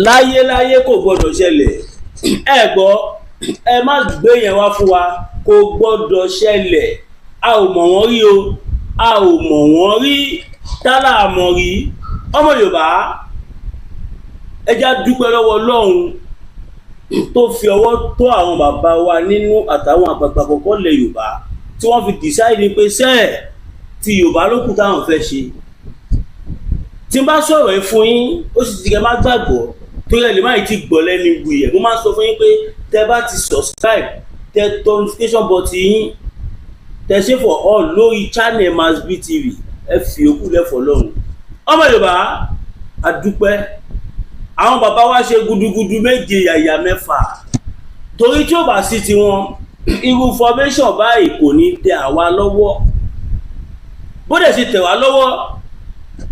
láyé kò gbọdọ̀ ṣẹlẹ̀. Ẹ gbọ́, ẹ má gbé yẹn wá fún wa, kò gbọdọ̀ ṣẹlẹ̀. A ò mọ̀ wọ́n rí o, a ò mọ̀ wọ́n rí, tálà mọ̀ rí. Ọmọ Yorùbá, ẹ já dúpẹ́ lọ́wọ́ Ọlọ́run tó fi ọwọ́ tó àwọn bàbá wa nínú àtàwọn àgbàgbà kọ̀ọ̀kan lẹ̀ Yorùbá tí wọ́n fi decide pé sẹ́ẹ̀ tí Yorùbá ló kù táwọn fẹ́ ṣe. Tí n bá sọ̀rọ̀ ẹ fún yín, ó sì ti kẹ́ má gbàgbọ́ torí ẹ lè má ti gbọ́ lẹ́nu ìwé ẹ̀. Mo máa ń sọ fún yín pé tẹ́ bá ti subscribe, tẹ́ notification button yín, tẹ́ ṣe for all lórí channel Masbi TV, ẹ fi òkú lẹ́fọ̀ọ́ lọ́run. Ọmọ Yorùbá, a dúpẹ́. Àwọn bàbá wa ṣe gudugudu méje yàyà mẹ́fà torí tí ó bá sí tiwọn irú formation báyìí kò ní tẹ àwa lọ́wọ́. Bó dẹ̀ sì tẹ̀ wá lọ́wọ́,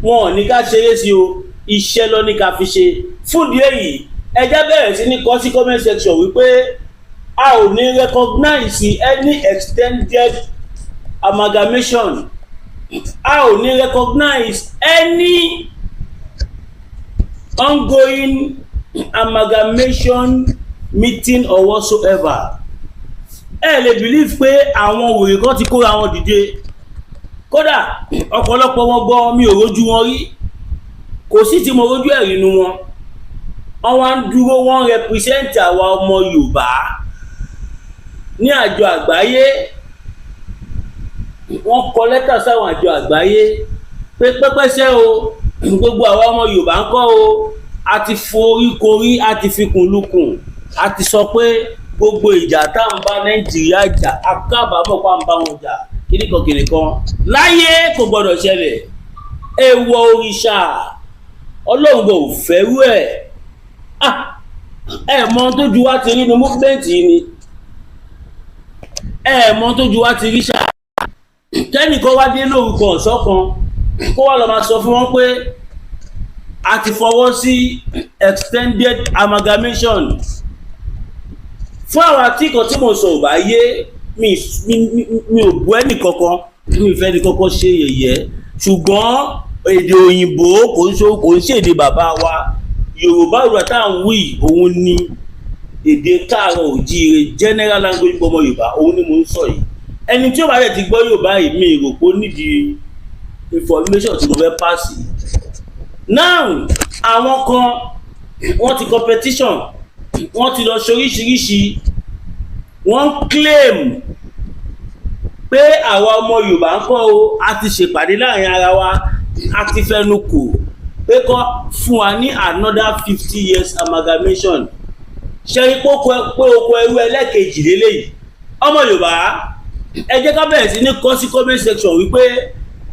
wọn ò ní ká ṣeré sí o, iṣẹ́ lọ ní ká fi ṣe. Fún ìdí èyí, ẹ jẹ́ bẹ̀rẹ̀ sí ní kọ sí comment section wípé a ò ní recognize any extended amalgamation, a ò ní recognize any ongoing amalgamation meeting or whatsoever. Ẹ lè believe pé àwọn wèrè kan ti kóra wọn dìde. Kódà ọ̀pọ̀lọpọ̀ wọn gan mi ò rójú wọn rí, kò sí tí mo rójú ẹ̀rí inú wọn. Wọ́n wá ń dúró, wọ́n represent àwa ọmọ Yorùbá ní àjọ àgbáyé. Wọ́n kọ lẹ́tà sáwọn àjọ àgbáyé pé pẹ́pẹ́sẹ́ o, gbogbo àwa ọmọ Yorùbá ń kọ́ o, a ti foríkorí, a ti fikùn lukùn, a ti sọ pé gbogbo ìjà tá à ń bá Nàìjíríà jà, a kábàámọ̀ pa ń bá wọn jà kìnìkan. Láyé kò gbọdọ̀ ṣẹlẹ̀. Èèwọ̀ òrìṣà, Ọlọ́run kò fẹ́rú ẹ̀. Ẹ mọ tó ju wá ti rí ní movement yìí ni. Ẹ mọ tó ju wá ti rí ṣá. Kẹ́nìkan wá dé lórúkọ ọ̀sán kan kó wá lọ máa sọ fún wọn pé a ti fọwọ́ sí extended amalgamation. Fún àwọn àtìkọ́ tí mo sọ ò bá yé, mi ò bú ẹnì kankan, mi ò fẹ́ ẹnì kankan ṣe yẹ̀yẹ́, ṣùgbọ́n èdè òyìnbó kò ń ṣe èdè bàbá wa. Yorùbá ìwà tá à ń wí òun ni èdè káàárọ̀ oòjíire, general language ọmọ Yorùbá, òun ni mo ń sọ yìí. Ẹni tí ó bá yẹ ti gbọ́ Yorùbá yìí, mi rò pé ó nídìí information tí mo fẹ́ pass. Now àwọn kan wọ́n ti competition, wọ́n ti lọ ṣoríṣiríṣi, wọ́n claim pé àwa ọmọ Yorùbá ń kọ́ o, a ti ṣèpàdé láàrin ara wa, a ti fẹnu kò pé kọ́ fún wa ní another 50 years amalgamation. Ṣé ipò pé oko ẹrú ẹlẹ́kejì lélẹ́yìí. Ọmọ Yorùbá, ẹ jẹ́ ká bẹ̀rẹ̀ sí ní kọ sí comment section wípé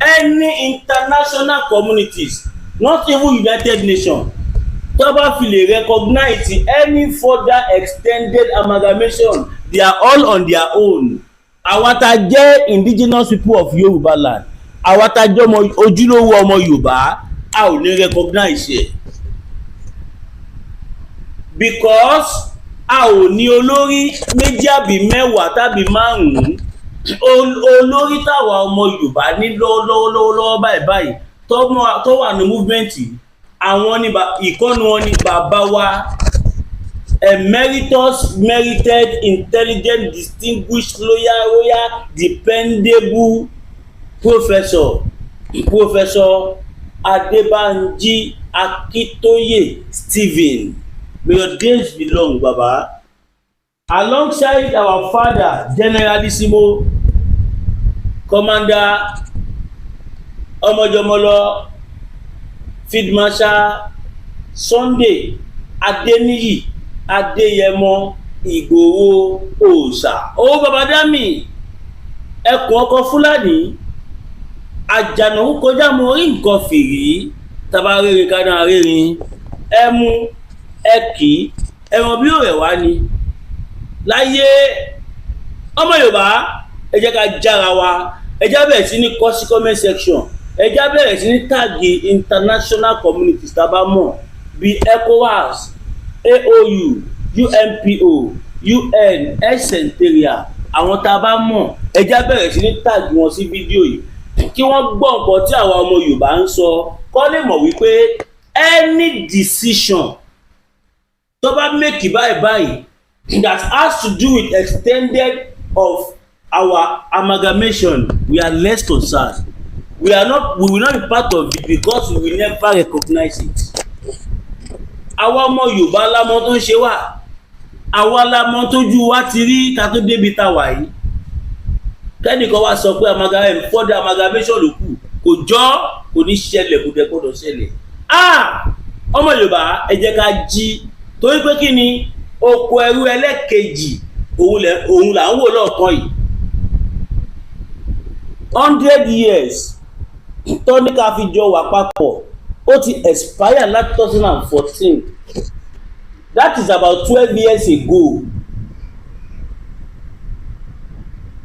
any international communities, not even United Nations, tó bá fi lè recognize any further extended amalgamation, they are all on their own. Àwa tá jẹ́ indigenous people of Yorùbá land, àwa tá jẹ́ ojúlówó ọmọ Yorùbá, a ò ní recognize ẹ̀. Because a ò ní olórí méjì àbí mẹ́wàá tàbí márùn-ún. Olórí táwa ọmọ Yorùbá ní lọ́wọ́lọ́wọ́ báyìí tó wà ní movement, àwọn ní ìkọ́nu wọn ní bàbá wa emeritus merited intelligent distinguished royal dependable professor Adébánjí Akíntóyè Stephen. May your days be long, Baba. Alongside our father, Generalissimo Commander Omojomolo Field Marshal Sunday Adeniyi Adeyemo Igboho Òòṣà. Ó Baba Dami, ẹkùn ọkọ Fúlàní, àjànàkú kọjá mo rí nǹkan fìrí, tàbá rere kádà rere, ẹmu ẹkì ẹran bí òrẹ̀ wá ni. Láyé ọmọ Yorùbá, ẹ jẹ́ ká jára wa, ẹ jẹ́ bẹ̀rẹ̀ sí ní kọ sí comment section, ẹ jẹ́ bẹ̀rẹ̀ sí ní tàgì international communities tá bá mọ̀ bí ECOWAS, AOU, UNPO, UN, Centeria, àwọn tá bá mọ̀, ẹ jẹ́ bẹ̀rẹ̀ sí ní tàgì wọn sí fídíò yìí kí wọ́n gbọ́ nǹkan tí àwa ọmọ Yorùbá ń sọ, kó lè mọ̀ wípé any decision tó bá make báyìí that has to do with extended of our amalgamation, we are less concerned. We will not be part of it because we will never recognize it. Àwa ọmọ Yorùbá lámọ tó ń ṣe wá, àwa lámọ tójú wa ti rí ká tó débi tá wà yìí. Kẹ́nìkan wá sọ pé further amalgamation ló kù, kò jọ, kò ní ṣẹlẹ̀, kò dẹ̀ gbọ́dọ̀ ṣẹlẹ̀. Ọmọ Yorùbá ẹ jẹ́ ká jí, torí pé kí ni oko ẹrú ẹlẹ́kejì òun là ń wò lọ́ọ̀kan yìí. 100 years tó ní ká fi jọ wà papọ̀ ó ti expire láti 2014. That is about 12 years ago.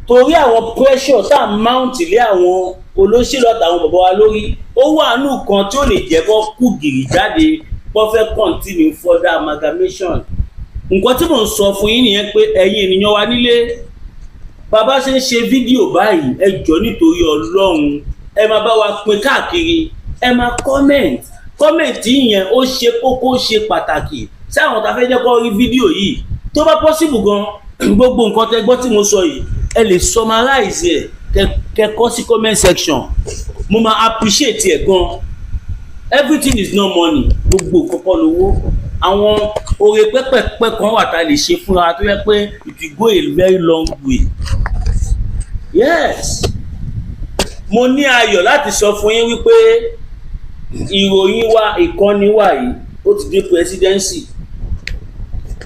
Torí àwọn pressure tá mount lé àwọn olóṣèlú àtàwọn bàbá wa lórí, ó wà nù kan tí ó lè jẹ́ kó kú gìrì jáde kó fẹ́ continue further amalgamation. Nǹkan tí mò ń sọ fún yín nìyẹn pé ẹ̀yin ènìyàn wa nílé, bàbá ṣe ń ṣe fídíò báyìí, ẹ jọ̀ọ́ nítorí Ọlọ́run ẹ máa bá wa pín káàkiri, ẹ máa comment yẹn ó ṣe kókó, ó ṣe pàtàkì sí àwọn tá fẹ́ jẹ́ kó rí fídíò yìí. Tó bá possible gan, gbogbo nǹkan tẹ́ gbọ́ tí mo sọ yìí ẹ lè summarize ẹ̀ kẹ́kọ́ sí comment section, mo máa appreciate ẹ̀ gan. Everything is not money, gbogbo kọ́kọ́ lówó. Àwọn oore pẹ́pẹ́pẹ́ kan wà tá lè ṣe fúnra tó yẹ pé it will go a very long way. Yes, mo ní ayọ̀ láti sọ fún yín wípé ìròyìn wa, ìkànnì wa yìí ó ti dé presidency.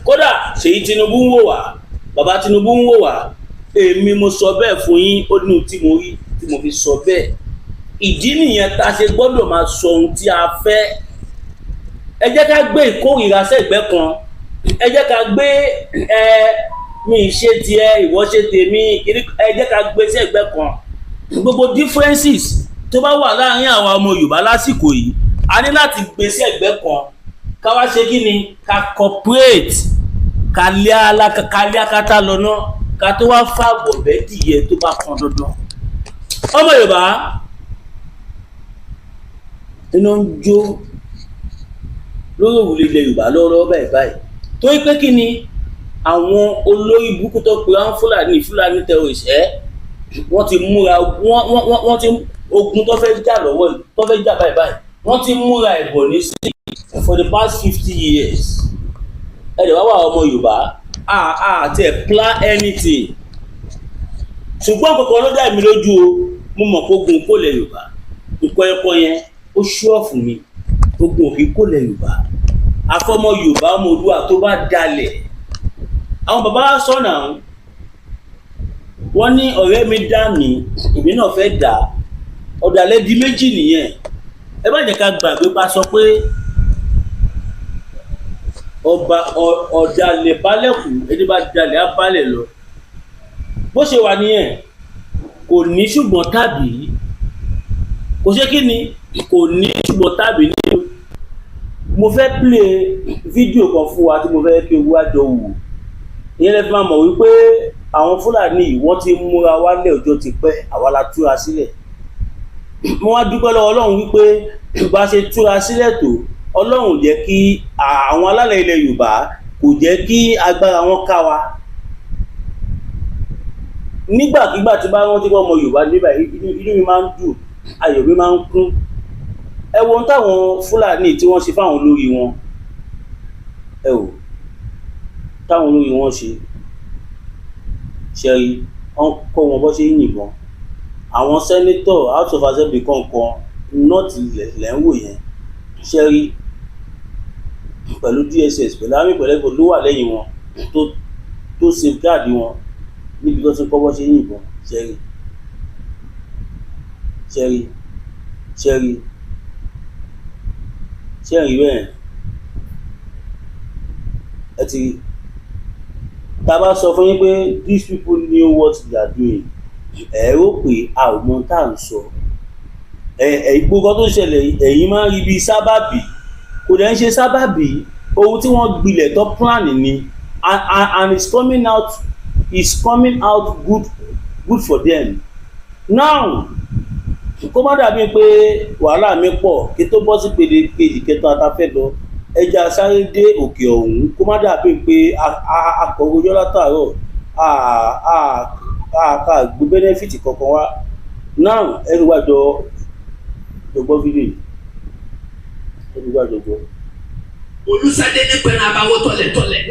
Kódà Ṣèyí Tinubu ń wò wá, bàbá Tinubu ń wò wá, èmi mo sọ bẹ́ẹ̀ fún yín, ó ní tí mo rí tí mo fi sọ bẹ́ẹ̀. Ìdí nìyẹn tá a ṣe gbọ́dọ̀ máa sọ ohun tí a fẹ́. Ẹ jẹ́ ká gbé ìkórìíra sẹ́gbẹ́ kan, ẹ jẹ́ ká gbé mi ṣe tiẹ̀ ìwọ ṣe tèmi, ẹ jẹ́ ká gbé sẹ́gbẹ́ kan. Gbogbo differences tó bá wà láàrin àwọn ọmọ Yorùbá lásìkò yìí, a ní láti gbé sẹ́gbẹ́ kan, ká wá ṣe kí ni, ká cooperate, ká lé akátá lọ́nà, ká tó wá fàbọ̀ bẹ́ẹ̀ dìyẹ tó bá kan dandan. Ọmọ Yorùbá iná ń jó lórí òrùlé ilẹ̀ Yorùbá lọ́wọ́lọ́wọ́ báyìí torí pé kí ni àwọn olórí burúkú tó pe àwọn Fúlàní terrorist wọ́n ti múra, wọ́n ti ogun tó fẹ́ jà lọ́wọ́ tó fẹ́ jà báyìí wọ́n ti múra ẹ̀bọ̀ ní sí for the past 50 years. Ẹ̀dẹ̀ wá wà ọmọ Yorùbá àti ẹ̀ plan anything, ṣùgbọ́n kankan ló dá mi lójú o, mo mọ̀ pé ogun kò lẹ̀ Yorùbá, nǹkan ẹ̀kọ́ yẹn ó ṣúọ̀ fún mi, ogun òkè kò lẹ̀ Yorùbá, afọmọ Yorùbá ọmọ Oòduà tó bá dalẹ̀. Àwọn bàbá sọ̀nà wọ́n ní ọ̀rẹ́ mi dá mi, èmi náà fẹ́ dà, ọ̀dàlẹ̀ di méjì nìyẹn. Ẹ má jẹ́ ká gbàgbé pa sọ pé ọba ọ̀dàlẹ̀ balẹ̀kù, ẹni bá dalẹ̀ á balẹ̀ lọ. Bó ṣe wà nìyẹn, kò ní ṣùgbọ́n tàbí, kò ṣe kí ni, kò ní ṣùgbọ́n tàbí nínú. Mo fẹ́ play fídíò kan fún wa tí mo fẹ́ kí owó àjọ wò. Ìyẹn lè fi máa mọ̀ wípé àwọn Fúlàní wọ́n ti múra wálẹ̀ ọjọ́ ti pẹ́, àwa la túra sílẹ̀. Mo wá dúpẹ́ lọ́wọ́ Ọlọ́run wípé bá ṣe túra sílẹ̀ tó, Ọlọ́run jẹ́ kí àwọn alálẹ̀ ilẹ̀ Yorùbá kò jẹ́ kí agbára wọn ká wa. Nígbàkigbà tí bá rántí ọmọ Yorùbá níbà, inú mi máa ń dùn, ayọ̀ mi máa ń kún. Ẹ wo ohun táwọn Fúlàní tí wọ́n ṣe fáwọn olórí wọn, ẹ wò táwọn olórí wọn ṣe rí, wọ́n kọ́ wọn bọ́ ṣe yìnbọn. Àwọn sẹ́nétọ̀ House of Assembly kọ̀ọ̀kan nọ́ọ̀tì lẹ́wọ̀ yẹn ṣe rí pẹ̀lú DSS pẹ̀lú àmì pẹ̀lẹ́gbọ̀n ló wà lẹ́yìn wọn tó safeguard wọn níbi tó ti kọ́ bọ́ ṣe yìnbọn. Ṣe rí bẹ́ẹ̀. Ẹ ti tá a bá sọ fún yín pé these people knew what they are doing, ẹ rò pé a ò mọ tá à ń sọ. Gbogbo tó ṣẹlẹ̀ ẹ̀yin máa ń rí bí sábàbí, kò dẹ̀ ń ṣe sábàbí, ohun tí wọ́n gbilẹ̀ tó plan ni, and it's coming out good for them. Now kó má dàbí pé wàhálà mi pọ̀ kí tó bọ́ sí pèdè kejì kẹta tá fẹ́ lọ, ẹja sáré dé òkè ọ̀hún kó má dàbí pé akọ̀wéjọ́ látàárọ̀ ká gbé bẹ́nẹ́fìtì kankan wá náà ẹrù wájọ jọgbọ́ fídíò ẹrù wájọ gbọ́. Olùsàdé ní pẹ̀lú abawọ́ tọ̀lẹ̀tọ̀lẹ̀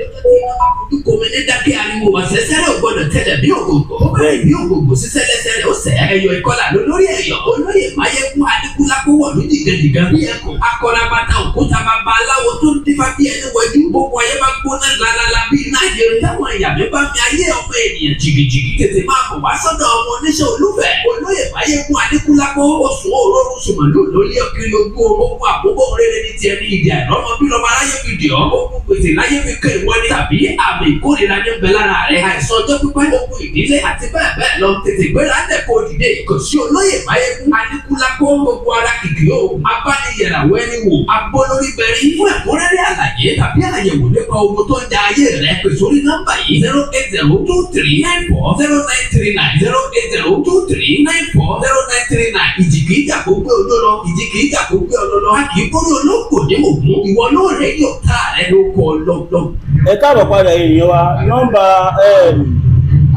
kò mí ní dákẹ́ ariwo wà sẹ́sẹ́rẹ́ ò gbọ́dọ̀ tẹ̀lẹ̀ bí ògògò bí ògògò sísẹ́lẹ́sẹ́rẹ́ ó sẹ̀ ẹ̀yọ ìkọlà lórí ẹ̀yọ̀ olóyè máyégún adigunlápò wọ̀ ló dìgẹ̀dìgẹ̀ bí ẹ̀kọ́ akọrabata òkúta bàbá aláwọ̀ tó ń dífá bí ẹni wẹ̀jú gbogbo ayé bá gbóná lálálá bí iná ìyẹrù táwọn ìyàmí bá mi ayé ọmọ ènìyàn jìgìjìgì tètè máa bọ̀ wá sọ́dọ̀ ọmọ oníṣẹ́ olúfẹ̀ olóyè máyégún adigunlápò oṣù òróró sùmọ̀lú lórí ọkiri ogún ogun àbúgbò rere ní tiẹ̀ ní ìdí àìrọ́mọ bí lọ́mọ aráyé fi dì ọ́ ogun pèsè láyé fi kẹ́ ìwọ ni tàbí àmì ìkórìíra ní bẹ lára rẹ̀ àìsàn ọjọ́ pípẹ́ ogun ìdílé àti bẹ́ẹ̀ bẹ́ẹ̀ lọ tètè gbéra lẹ́kọ̀ọ́ òdìdé kò sí olóyè máyégún adigunlápò gbogbo ara kìkì o abániyẹ̀ràwọ̀ ẹni wò abolórí bẹ̀rẹ̀ fún ẹ̀kúnrẹ́rẹ́ àlàyé tàbí àyẹ̀wò nípa ogun tó ń ja ayé rẹ̀ pè sórí nọ́mbà yìí 08023940939 08023940939 ìjì kìí jà kó gbé olólọ ìjì kìí jà kó gbé ọlọ́lọ́ a kìí kórè olóògbò ní ògún ìwọ náà rẹ̀ yọ̀ tá rẹ̀ ló kọ́ lọ́gbọ́n. ẹ káàbọ̀ padà ènìyàn wa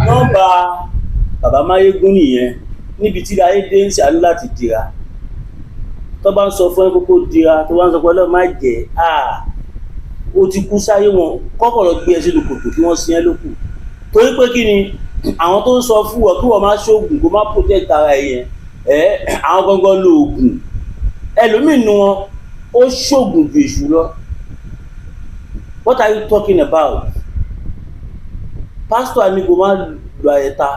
nọ́mbà bàbá máyégún nìyẹn níbi tí ayé dé ń ṣàánú láti dira tó bá ń sọ fún ẹ kókó dira tó bá ń sọ pé ọlọ́run má jẹ́ ó ti kú sáyé wọn kọ́kọ̀rọ̀ gbé ẹ sínú kòtò kí wọ́n sin ẹ́ lókù torí pé kí ni àwọn tó ń sọ fún ọ kí wọ́n má ṣoògùn kó má protect ara ẹ yẹn àwọn gangan lo oògùn ẹlòmíì nu wọn ó ṣoògùn ju èṣù lọ. What are you talking about? Pastor ni kò máa lo àyẹ̀ta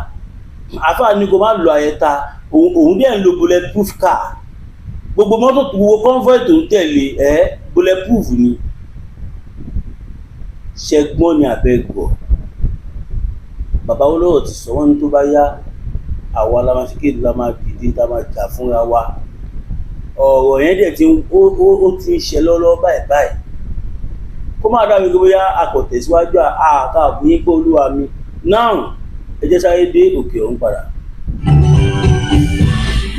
àfáà ni kò máa lo àyẹ̀ta òun dẹ̀ ń lo bulletproof car gbogbo mọ́tò gbogbo convoy tó ń tẹ̀lé bulletproof ni ṣẹgbọ́n ni àbẹ́gbọ̀ bàbá olóró ti sọ wọ́n ní tó bá yá àwa la máa ṣe kéde la máa dìde tá a máa jà fúnra wa ọ̀rọ̀ yẹn dẹ̀ ti ń ṣe lọ́wọ́ báyìí kó máa dábìí pé bóyá akọ̀tẹ̀síwájú àkàbùyín pé olúwa mi náà ẹ jẹ́ sáré dé òkè ọ̀hún padà.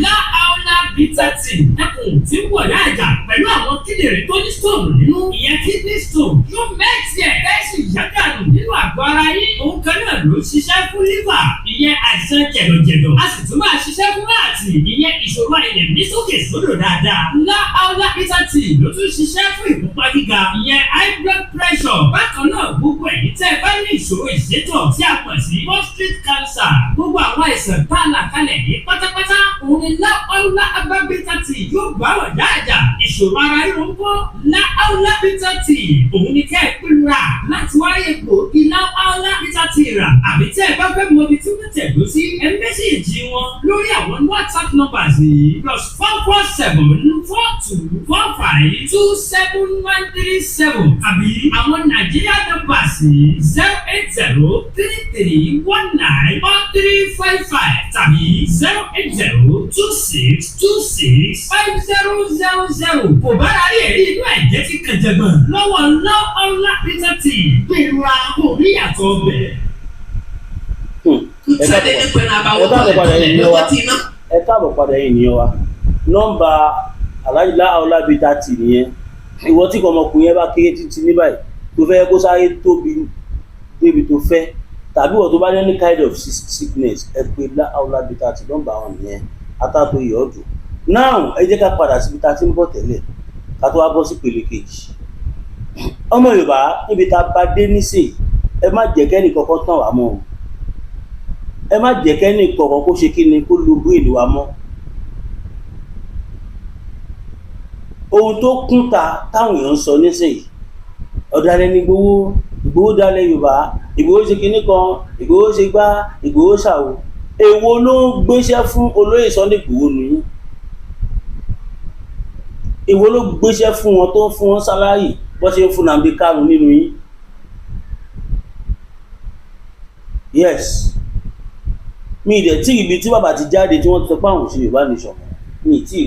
Láàlá bítàtì ẹkùn tí ń wọ̀ láàjà pẹ̀lú àwọn kíndìnrín tó ní stone nínú ìyẹn kidney stone yóò mẹ́tì ẹ̀ kẹ́sì yágàrù nínú àgọ́ ara yín òun kan náà ló ṣiṣẹ́ fún liver ìyẹn àìsàn jẹ̀dọ̀jẹ̀dọ̀ a sì tún máa ṣiṣẹ́ fún láàtì ìyẹn ìṣòro àìlẹ̀ ní sókè sódò dáadáa. Láàlá bítàtì ló tún ṣiṣẹ́ fún ìfúnpá gíga ìyẹn high blood pressure bákan náà gbogbo ẹ̀yin tẹ́ ẹ bá ní ìṣòro ìṣètò tí a pọ̀ sí prostate cancer gbogbo àwọn àìsàn tá a là kalẹ̀ ní pátápátá òun ni Láàlá bítàtì yóò bá wà dáadáa ìṣòro ara ríro ń bọ́ Láàlá bítàtì òun ni kẹ́ ẹ pín ra láti wáyé gbòógì Láàlá bítàtì rà àbí tẹ́ ẹ bá fẹ́ mọ ibi tí wọ́n tẹ̀dó sí ẹ méjèèjì wọn lórí àwọn WhatsApp numbers yìí +447-4245-27137 àbí àwọn Nàìjíríà numbers yìí 08033194355 tàbí 08026265000 kò bá rárí ẹ̀rí inú ẹ̀jẹ̀ tí kẹjẹgbọ̀n lọ́wọ́ Láàlá bítàtì gbèrú àwọn oníyàtọ̀ bẹ̀. ẹ káàbọ̀ padà ènìyàn wa nọ́mbà Láàlá bítàtì nìyẹn ìwọ tí ọmọkùnrin yẹn bá kéré títí ní báyìí tó fẹ́ kó sáré tóbi débi tó fẹ́ tàbí wọ́n tó bá ní any kind of sickness ẹ pé Láàlá bítàtì nọ́mbà wọn nìyẹn atátó yọ̀ ọ́ dùn. Now ẹ jẹ́ ká padà síbi tá a ti ń bọ̀ tẹ́lẹ̀ ká tó wá bọ́ sí pèlè kejì ọmọ Yorùbá níbi tá a bá dé nísìnyí ẹ má jẹ́ kẹ́ni kankan tàn wá mọ́ ẹ má jẹ́ kẹ́ni kankan kó ṣe kí ni kó lo bíìlì wa mọ́ ohun tó kún ta táwọn èèyàn ń sọ nísìnyí ọ̀dàlẹ̀ ní Ìgbòho dalẹ̀ Yorùbá Ìgbòho ṣe kinní kan Ìgbòho ṣe gbá Ìgbòho ṣàwo èwo ló ń gbéṣẹ́ fún olóyè Sunday Ìgbòho nìyí èwo ló gbéṣẹ́ fún wọn tó ń fún wọn sálárì bó ṣe ń fún Nnamdi Kanu nínú yín yes mi ìdẹ̀ tí ibi tí bàbá ti jáde tí wọ́n ti sọ pé àwọn òṣèré Yorùbá nation mi ì tí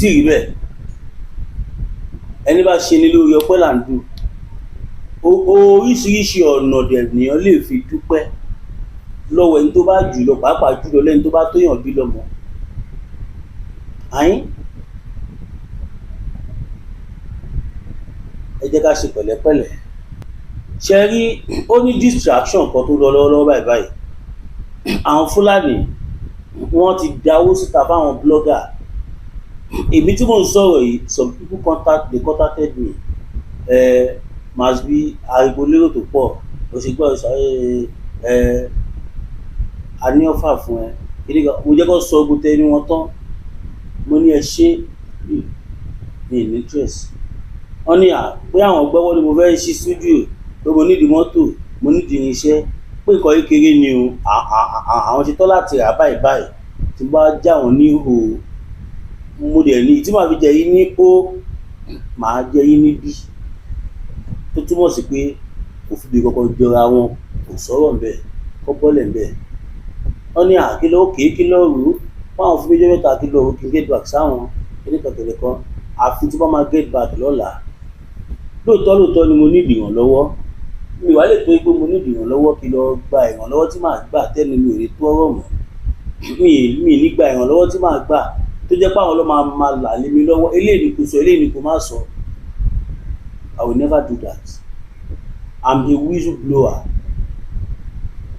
ì rí bẹ́ẹ̀ ẹni bá ṣe ní lórí ọpẹ́ là ń dù oríṣiríṣi ọ̀nà dẹ̀ nìyàn lè fi dúpẹ́ lọ́wọ́ ẹni tó bá jù lọ pàápàá jùlọ lẹ́ni tó bá tó yàn bí lọ́mọ àyín ẹ jẹ́ ká ṣe pẹ̀lẹ́pẹ̀lẹ́. Ṣé rí ó ní distraction kan tó lọ lọ́wọ́lọ́wọ́ báyìí. Àwọn Fúlàní wọ́n ti dáwó síta fáwọn blogger. Èmi tí mò ń sọ̀rọ̀ yìí, some people contacted me. Must be ariwo lérò tó pọ̀, òṣègbọ́ ìṣàlẹ̀ a ní ọ̀fà fún ẹ. Mo jẹ́ kó sọ ogun tẹ ní wọn tán. Mo ní ẹ ṣe ní interest. Wọ́n ní pé àwọn gbọ́wọ́ ni mo fẹ́ ṣí studio, pé mo nídìí mọ́tò, mo nídìí irinṣẹ́, pé nǹkan kékeré ni o. Àwọn ṣe tán láti rà báyìí báyìí tí bá já wọn ní ihò. Mo dẹ̀ ní tí màá fi jẹ yín ní ó màá jẹ yín ní bí. Tó túmọ̀ sí pé kò fi bí kọ́kọ́ jọra wọn, kò sọ̀rọ̀ ńbẹ̀, kọ́ bọ́lẹ̀ ńbẹ̀. Wọ́n ní àkílọ̀ òkè kílọ̀ rú, wọ́n fún méjì mẹ́ta kílọ̀ òkè get back sáwọn kìnìkan kan, àfi tí wọ́n máa get back lọ́la. Lóòótọ́ ni mo ní ìrànlọ́wọ́. Mi wá lè tó pé mo ní ìrànlọ́wọ́ kí lọ gba ìrànlọ́wọ́ tí màá gbà tẹ́ni mi ò lè tó ọ̀rọ̀ mọ́. Mi ní gba ìrànlọ́wọ́ tí màá gbà tó jẹ́ pé àwọn ló máa là lé mi lọ́wọ́. Eléyìí ni kò sọ, eléyìí ni kò má sọ. I will never do that. I'm a whistleblower.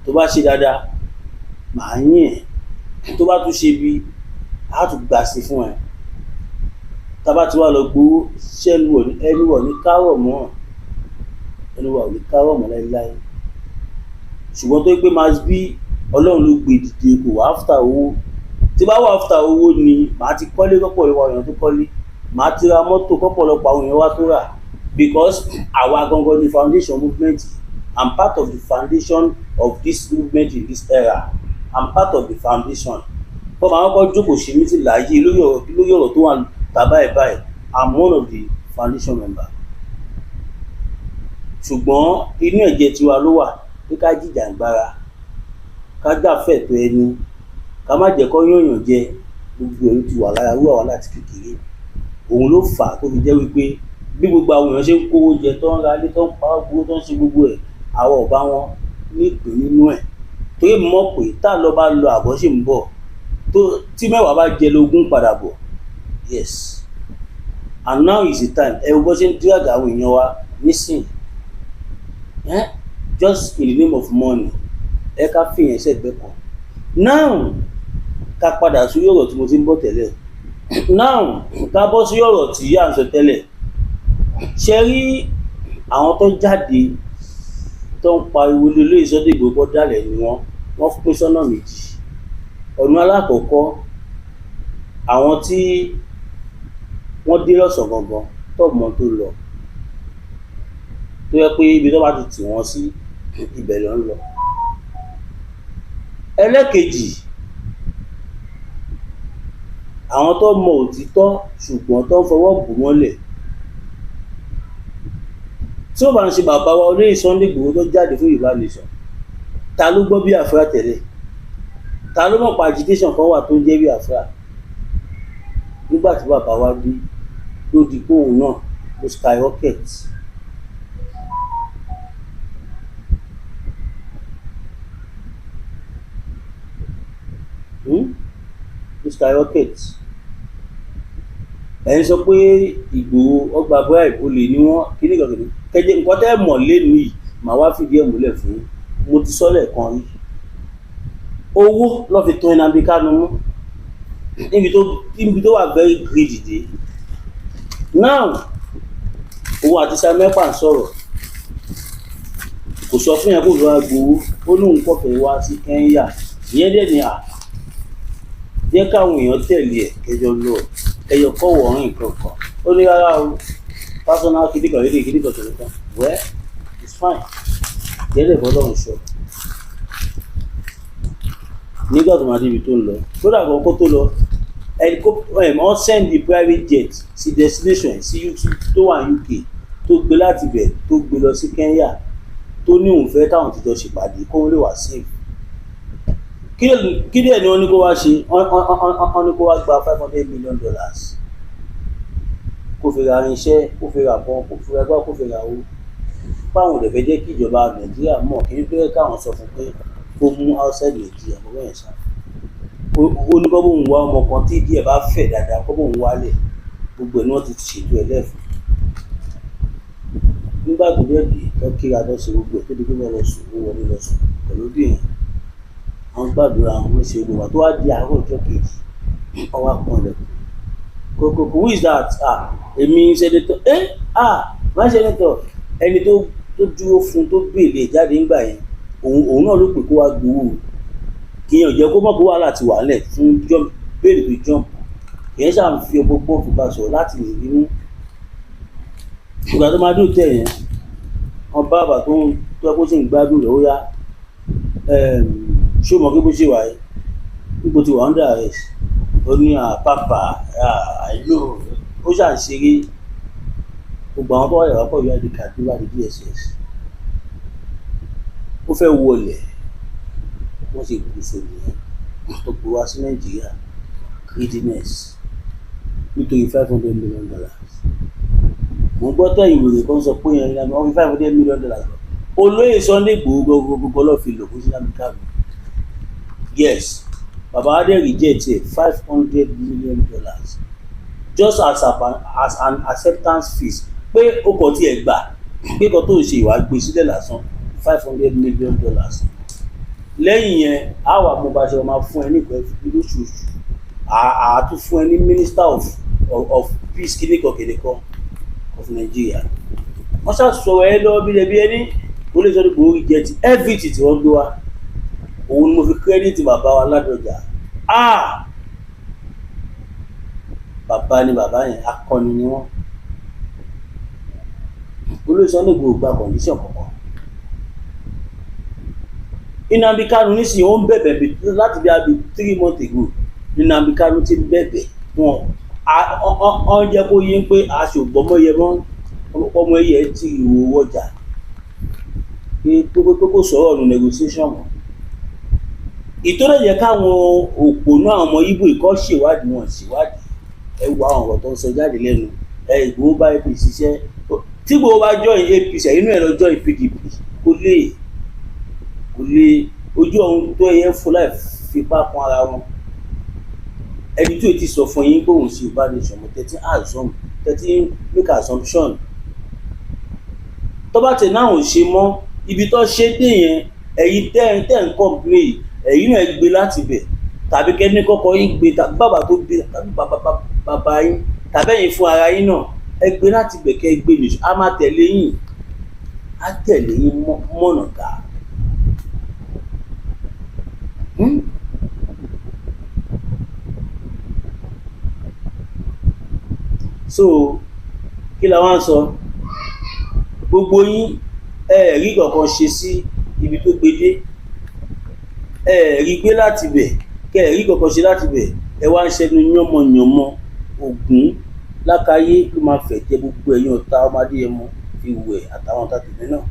Tó bá ṣe dáadáa màá yìn ẹ́, tó bá tún ṣe bí a tún gbà sí fún ẹ. Tábà tí wàá lọ gbowó ṣẹ́nu ẹnuwọ̀ ní kárọ̀ mọ́, ẹnuwọ̀ ní kárọ̀ mọ́ láéláé. Ṣùgbọ́n tó pé máa bí Ọlọ́run ló gbé dìde kò wá áfítà owó. Tí bá wà áfítà owó ni màá ti kọ́lé kọ́pọ̀lọpọ̀ àwọn èèyàn tó kọ́lé, màá ti ra mọ́tò kọ́pọ̀lọpọ̀ àwọn èèyàn wá tó rà, because àwa gangan ni foundation movement. I'm part of the foundation of this movement in this era. I'm part of the foundation. Bọ́n máa ń kọ́ jókòó ṣe mí ti láàyè lórí ọ̀rọ̀ tó wà tàbá ẹ̀ báyìí. I'm one of the foundation member. Ṣùgbọ́n inú ẹ̀jẹ̀ tiwa ló wà pé ká jìjàǹgbara, ká gbàfẹ́ tó ẹni, ká má jẹ́ kó yànyàn jẹ. Gbogbo ẹ̀rù ti wà lára wíwà wá láti kékeré. Òun ló fà á tó fi jẹ́ wípé bí gbogbo àwọn èèyàn ṣe ń kówó jẹ tó ń ra ilé tó ń pa owó tó ń ṣe gbogbo ẹ̀, àwọn ọ̀bá wọn ní ìpín nínú ẹ̀. Torí mo mọ̀ pé tá lọ bá lọ àbọ̀ ṣì ń bọ̀, tí mẹ́wàá bá jẹ lógún padà bọ̀. Yes. And now is the time. Ẹ wo bó ṣe ń drag àwọn èèyàn wa nísìn. Just in the name of money. Ẹ ká fi yẹn sẹ́gbẹ́ kan. Now ká padà sí ọ̀rọ̀ tí mo ti ń bọ̀ tẹ́lẹ̀. Now ká bọ́ sí ọ̀rọ̀ tí à ń sọ tẹ́lẹ̀. Ṣé rí àwọn tó jáde tó ń pariwo lé lórí Sunday Igboho dálẹ̀ ni wọ́n pín sọ́nà méjì. Ọ̀nà alákọ̀ọ́kọ́, àwọn tí wọ́n dé lọ́sàn gangan tó mọ̀ tó lọ, tó yẹ pé ibi tó bá ti tì wọ́n sí ibẹ̀ ló ń lọ. Ẹlẹ́kejì, àwọn tó mọ òtítọ́ ṣùgbọ́n tó ń fọwọ́ bù mọ́lẹ̀. Tí ó bá ń ṣe bàbá wa olóyè Sunday Igboho tó jáde fún Yorùbá Nation, ta ló gbọ́ Biafra tẹ́lẹ̀? Ta ló mọ̀ pa agitation kan wà tó ń jẹ́ Biafra? Nígbà tí bàbá wa dé ló di kóhùn náà ló skyrocket. Ló skyrocket. Ẹ̀yin sọ pé Ìgbòho ọgbà bribe olè ní wọ́n kíní kankan kẹjẹ nǹkan tẹ́ mọ̀ lẹ́nu yìí màá wá fìdí ẹ̀ múlẹ̀ fún yín. Mo ti sọ́lẹ̀ kan rí. Owó lọ́ fi tán Nnamdi Kanu mú níbi tó wà very greedy dé. Now òun àti Samuel Ekpa ń sọ̀rọ̀, kò sọ fún yẹn kó lọ́ọ́ gbowó, ó lóun kọ̀fẹ́ wá sí Kenya. Ìyẹn dẹ̀ ni jẹ́ káwọn èèyàn tẹ̀lé ẹ̀ kẹjọ lọ ẹyọ kọ́ wọ̀ọ́rìn nǹkan kan. Ó ní rárá o, personal kìdíkan lédè kìdíkan tẹ̀lé kan. Well, it's fine. Jẹ́lẹ̀ bọ́lọ́run sọ. Nígbà tó máa débi tó ń lọ, tó dàgbọ́ kó tó lọ, wọ́n send the private jet sí destination sí tó wà ní UK, tó gbé láti bẹ̀ tó gbé lọ sí Kenya, tó ní òun fẹ́ táwọn ti jọ ṣèpàdé kó wọ́n lè wà safe. Kí dẹ̀ ni wọ́n ní kó wá ṣe? Wọ́n ní kó wá gba $500 million kó fi ra irinṣẹ́, kó fi ra bọ́n, kó fi ra gbá, kó fi ra owó. Báwọn ò lè fẹ́ jẹ́ kí ìjọba Nàìjíríà mọ̀ kí ní tó yẹ káwọn sọ fún pé kó mú outside Nàìjíríà kó bẹ́ẹ̀ sá. Ó ní kó bóun wá ọmọ kan tí ìdí ẹ̀ bá fẹ̀ dáadáa kó bóun wálẹ̀. Gbogbo ẹ̀ ni wọ́n ti ṣètò ẹ̀ lẹ́fun. nígbà tó dẹ̀ dé tó kíra tó ṣe gbogbo ẹ̀ tó di pé wọ́n lọ sùn ó wọlé lọ sùn pẹ̀lú bí èèyàn àwọn gbàdúrà àwọn ṣe gbogbo tó wá di àárọ̀ ọjọ́ kejì ọwọ́ àpọ̀nlẹ̀ kòkòkò who is that èmi sẹ́nẹ́tọ̀ máa sẹ́nẹ́tọ̀ ẹni tó dúró fún tó béèlè jáde ńgbà yẹn òun náà ló pè kó wá gbowó kìyàn jẹ́ kó mọ̀ kó wà láti wà lẹ̀ fún béèlè tó jump kìyàn ṣáà ń fi ọgbọ́n fi bá sọ̀rọ̀ láti lè rí mú ìgbà tó máa dùn tẹ̀ yẹn wọn bá bàbá tó ẹ kó sì ń gbádùn rẹ̀ ó yá ṣé o mọ̀ kí bó ṣe wà yìí níbo ti wà under arrest ó ní àpapà àìlò ó ṣàṣeré gbogbo àwọn tó wà yàrá pọ̀ yóò di kàdúrà di DSS ó fẹ́ wọlé wọ́n sì kú sórí ẹ̀ tó gbé wá sí Nàìjíríà greediness nítorí $500 million mo gbọ́ tẹ́ ìròyìn kan sọ pé yẹn ìlànà wọ́n fi $500 million olóyè Sunday Igboho gbogbo lọ́ọ́ fi lò fún Nnamdi Kanu yes baba adé reject $500 million just as an acceptance fees pé ó kọ̀ tí ẹ̀ gbà pé kọ́ tó ń ṣe ìwà gbé sílẹ̀ lásán $500 million lẹ́yìn yẹn àwọn amúbaṣẹ́ máa fún ẹ ní ìpẹ́ lóṣooṣù àtún fún ẹ ní minister of peace kìnìkan of Nigeria wọ́n ṣàṣọwọ́ ẹ lọ́wọ́ bí ẹni ó lè sọ́dọ̀ gbòógì jẹ́ ti everything tí wọ́n gbé wá òun ni mo fi credit bàbá wa Ládọjà bàbá ni bàbá yẹn akọni ni wọ́n olóyè Sunday Igboho gba condition kankan Nnamdi Kanu nísìnyí ó ń bẹ̀bẹ̀ láti bí abi 3 months ago Nnamdi Kanu ti bẹ̀bẹ̀ wọn ọ jẹ́ kó yé pé aṣògbọ́mọyẹ mọ́ ọmọ ẹyẹ tí ìwò ọjà pé kó sọ̀rọ̀ ọ̀nà negotiation mọ́ ìtọ́lẹ̀ yẹ káwọn òpònú àwọn ọmọ Ìgbò ìkọ́ ṣèwádìí wọn ṣèwádìí ẹ wo àwọn ọ̀rọ̀ tó ń sọ jáde lẹ́nu Ìgbòho bá APC ṣiṣẹ́ tí Ìgbòho bá join APC inú ẹ̀ lọ join PDP kò lè ojú ọ̀hún tó ẹyẹ fún láì fipá kan ara wọn ẹni tó ti sọ fún yín pé òun sì bá ní sọmọ tẹ́tí make assumption tó bá tẹ̀ náà ò ṣe mọ́ ibi tó ṣe dé yẹn ẹ̀yin tẹ́ ń complain ẹ̀yin náà gbé láti bẹ̀ tàbí kẹ́ni kọ́kọ́ yín gbé tàbí bàbá tó gbé tàbí bàbá yín tàbí ẹ̀yin fún ara yín náà ẹ gbé láti bẹ̀ kẹ́ gbé nìṣó a máa tẹ̀lé yín á tẹ̀lé yín mọ̀nà ká. So kí la wá ń sọ gbogbo yín rí kankan ṣe sí ibi tó gbé dé rí gbé láti bẹ̀ rí kankan ṣe láti bẹ̀ ẹ wá ń ṣẹnu yánmọyànmọ Ògún Lákàyé ló máa fẹ̀ jẹ gbogbo ẹ̀yin ọ̀tá ọmọdé yẹn mọ́ ìwẹ̀ àtàwọn tàbí náà.